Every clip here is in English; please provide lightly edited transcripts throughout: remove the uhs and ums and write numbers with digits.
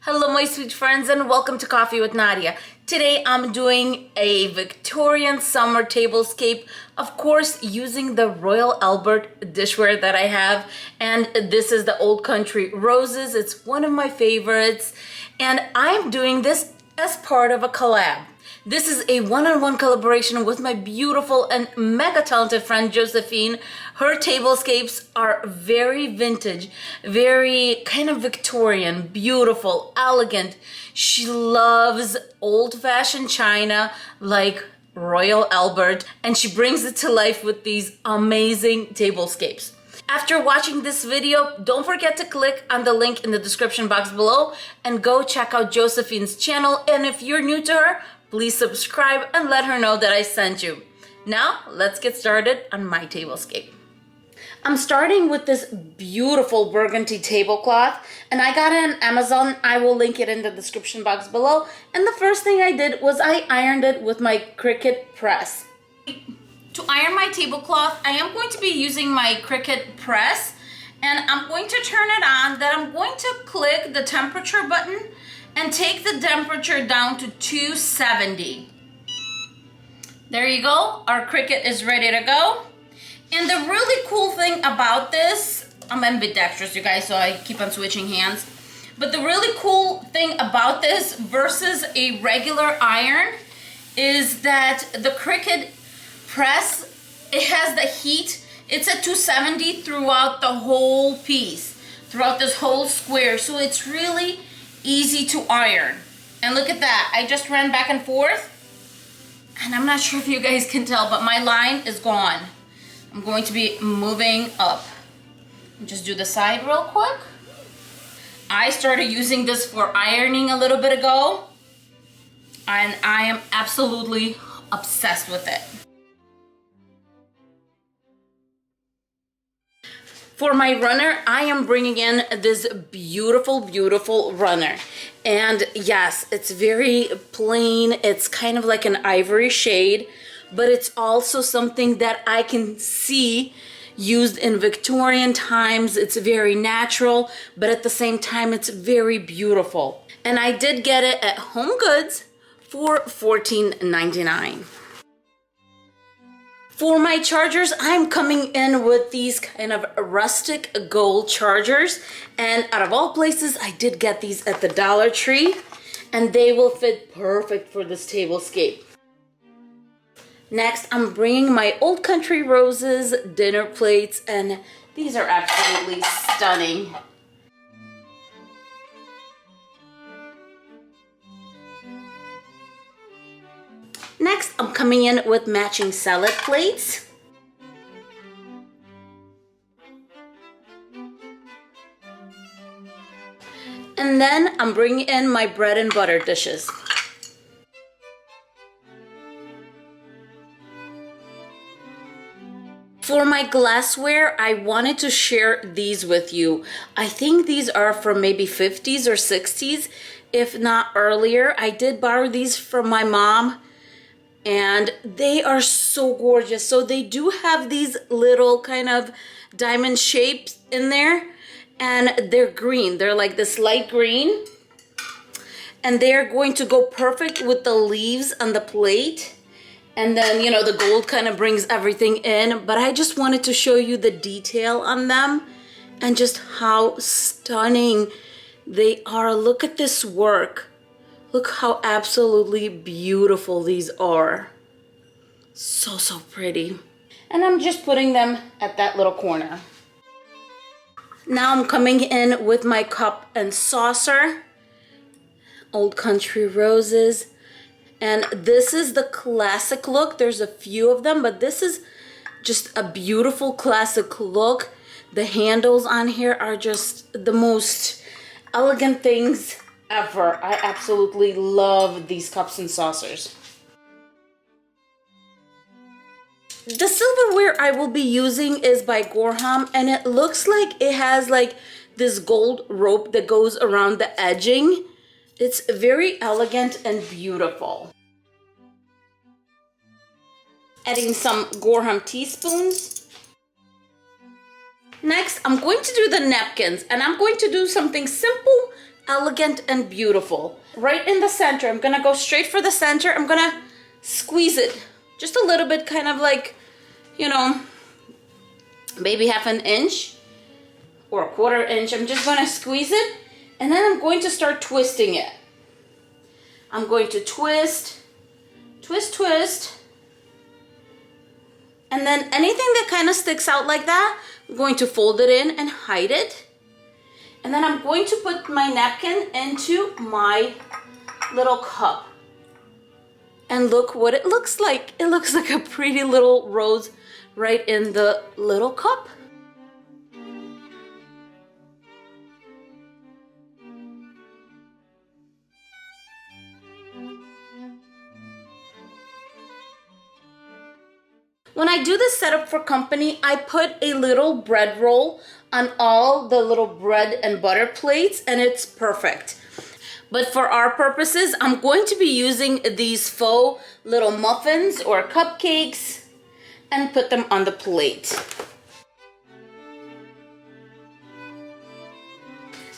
Hello my sweet friends and welcome to Coffee with Nadia. Today I'm doing a Victorian summer tablescape, of course using the Royal Albert dishware that I have, and this is the Old Country Roses. It's one of my favorites and I'm doing this as part of a collab. This is a one-on-one collaboration with my beautiful and mega talented friend Josephine. Her tablescapes are very vintage, very kind of Victorian, beautiful, elegant. She loves old-fashioned china like Royal Albert, and she brings it to life with these amazing tablescapes. After watching this video, don't forget to click on the link in the description box below and go check out Josephine's channel. And if you're new to her, please subscribe and let her know that I sent you. Now, let's get started on my tablescape. I'm starting with this beautiful burgundy tablecloth, and I got it on Amazon. I will link it in the description box below. And the first thing I did was I ironed it with my Cricut press. To iron my tablecloth, I am going to be using my Cricut press, and I'm going to turn it on. Then I'm going to click the temperature button and take the temperature down to 270. There you go, our Cricut is ready to go. And the really cool thing about this, I'm ambidextrous you guys, so I keep on switching hands. But the really cool thing about this versus a regular iron is that the Cricut press, it has the heat. It's at 270 throughout the whole piece, throughout this whole square. So it's really easy to iron. And look at that, I just ran back and forth, and I'm not sure if you guys can tell, but my line is gone. I'm going to be moving up. Just do the side real quick. I started using this for ironing a little bit ago, and I am absolutely obsessed with it. For my runner, I am bringing in this beautiful, beautiful runner. And yes, it's very plain. It's kind of like an ivory shade, but it's also something that I can see used in Victorian times. It's very natural, but at the same time, it's very beautiful. And I did get it at Home Goods for $14.99. For my chargers, I'm coming in with these kind of rustic gold chargers. And out of all places, I did get these at the Dollar Tree. And they will fit perfect for this tablescape. Next, I'm bringing my Old Country Roses dinner plates. And these are absolutely stunning. Next, I'm coming in with matching salad plates. And then I'm bringing in my bread and butter dishes. For my glassware, I wanted to share these with you. I think these are from maybe 50s or 60s, if not earlier. I did borrow these from my mom. And they are so gorgeous. So they do have these little kind of diamond shapes in there, and they're green. They're like this light green, and they're going to go perfect with the leaves on the plate. And then, you know, the gold kind of brings everything in, but I just wanted to show you the detail on them and just how stunning they are. Look at this work. Look how absolutely beautiful these are. So, so pretty. And I'm just putting them at that little corner. Now I'm coming in with my cup and saucer. Old Country Roses. And this is the classic look. There's a few of them, but this is just a beautiful classic look. The handles on here are just the most elegant things ever. I absolutely love these cups and saucers. The silverware I will be using is by Gorham, and it looks like it has like this gold rope that goes around the edging. It's very elegant and beautiful. Adding some Gorham teaspoons. Next, I'm going to do the napkins, and I'm going to do something simple elegant and beautiful. Right in the center, I'm gonna go straight for the center. I'm gonna squeeze it just a little bit, kind of like, you know, maybe half an inch or a quarter inch. I'm just gonna squeeze it, and then I'm going to start twisting it. I'm going to twist, twist, twist. And then anything that kind of sticks out like that, I'm going to fold it in and hide it. And then I'm going to put my napkin into my little cup. And look what it looks like. It looks like a pretty little rose right in the little cup. When I do this setup for company, I put a little bread roll on all the little bread and butter plates, and it's perfect. But for our purposes, I'm going to be using these faux little muffins or cupcakes and put them on the plate.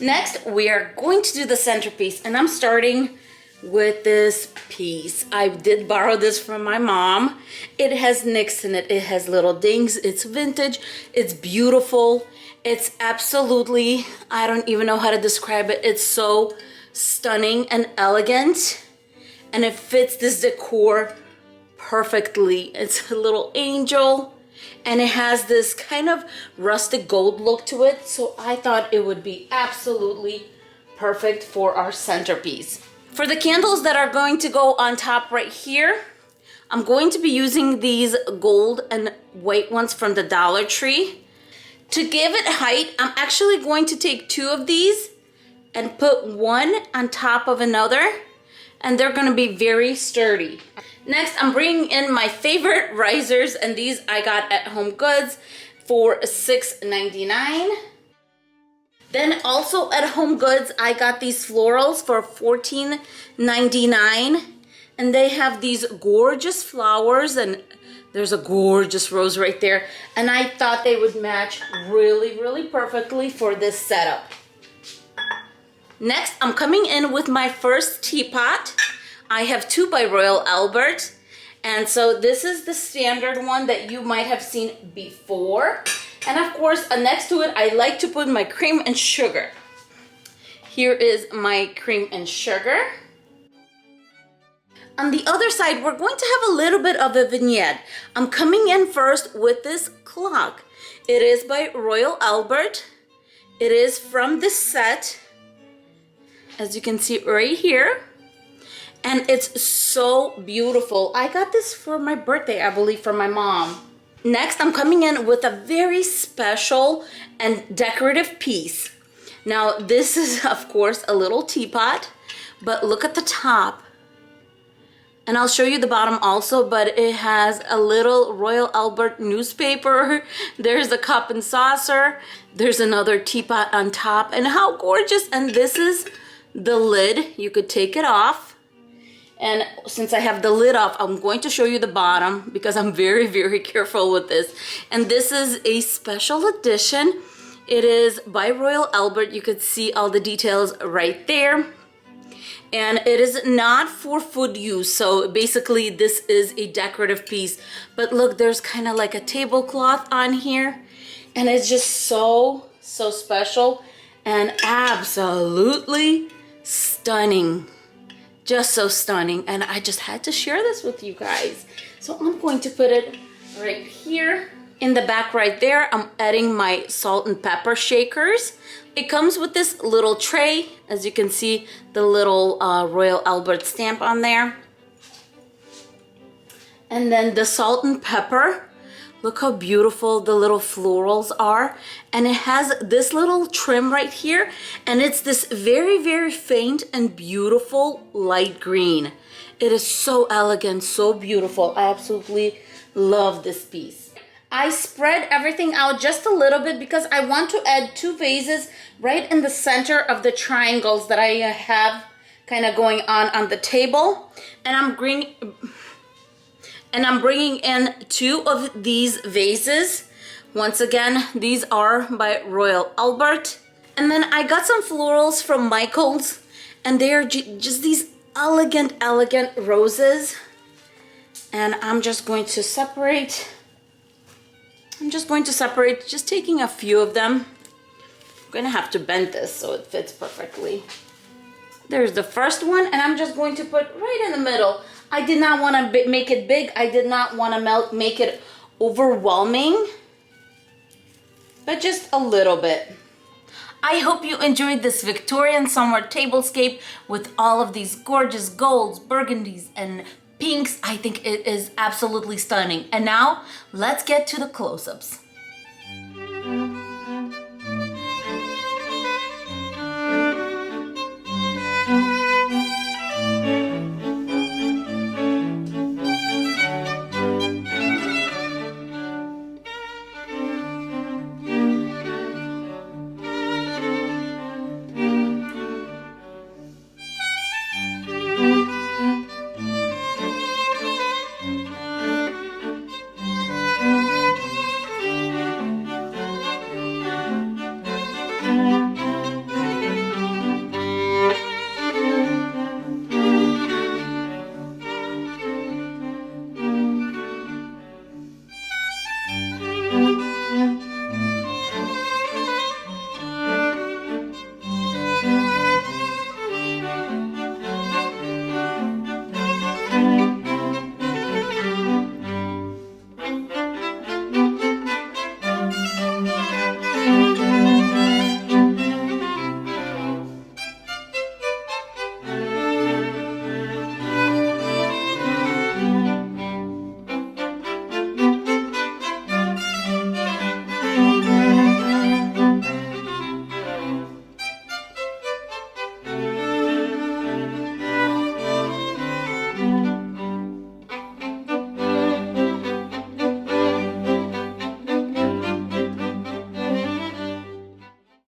Next, we are going to do the centerpiece, and I'm starting with this piece. I did borrow this from my mom. It has nicks in it. It has little dings. It's vintage. It's beautiful. It's absolutely, I don't even know how to describe it. It's so stunning and elegant, and it fits this decor perfectly. It's a little angel, and it has this kind of rustic gold look to it, so I thought it would be absolutely perfect for our centerpiece. For the candles that are going to go on top right here, I'm going to be using these gold and white ones from the Dollar Tree. To give it height, I'm actually going to take two of these and put one on top of another, and they're going to be very sturdy. Next, I'm bringing in my favorite risers, and these I got at Home Goods for $6.99. Then also at Home Goods, I got these florals for $14.99. And they have these gorgeous flowers, and there's a gorgeous rose right there. And I thought they would match really, really perfectly for this setup. Next, I'm coming in with my first teapot. I have two by Royal Albert. And so this is the standard one that you might have seen before. And of course, next to it, I like to put my cream and sugar. Here is my cream and sugar. On the other side, we're going to have a little bit of a vignette. I'm coming in first with this clock. It is by Royal Albert. It is from this set, as you can see right here. And it's so beautiful. I got this for my birthday, I believe, from my mom. Next, I'm coming in with a very special and decorative piece. Now, this is, of course, a little teapot, but look at the top. And I'll show you the bottom also, but it has a little Royal Albert newspaper. There's a cup and saucer. There's another teapot on top, and how gorgeous. And this is the lid. You could take it off. And since I have the lid off, I'm going to show you the bottom because I'm very, very careful with this. And this is a special edition. It is by Royal Albert. You could see all the details right there. And it is not for food use. So basically this is a decorative piece. But look, there's kind of like a tablecloth on here. And it's just so, so special and absolutely stunning. Just so stunning, and I just had to share this with you guys. So I'm going to put it right here. In the back right there, I'm adding my salt and pepper shakers. It comes with this little tray. As you can see, the little Royal Albert stamp on there. And then the salt and pepper. Look how beautiful the little florals are. And it has this little trim right here. And it's this very, very faint and beautiful light green. It is so elegant, so beautiful. I absolutely love this piece. I spread everything out just a little bit because I want to add two vases right in the center of the triangles that I have kind of going on the table. And I'm bringing in two of these vases. Once again, these are by Royal Albert. And then I got some florals from Michael's, and they are just these elegant roses. And I'm just going to separate. Just taking a few of them. I'm gonna have to bend this so it fits perfectly. There's the first one, and I'm just going to put right in the middle. I did not want to make it big. I did not want to make it overwhelming, but just a little bit. I hope you enjoyed this Victorian summer tablescape with all of these gorgeous golds, burgundies, and pinks. I think it is absolutely stunning. And now let's get to the close-ups.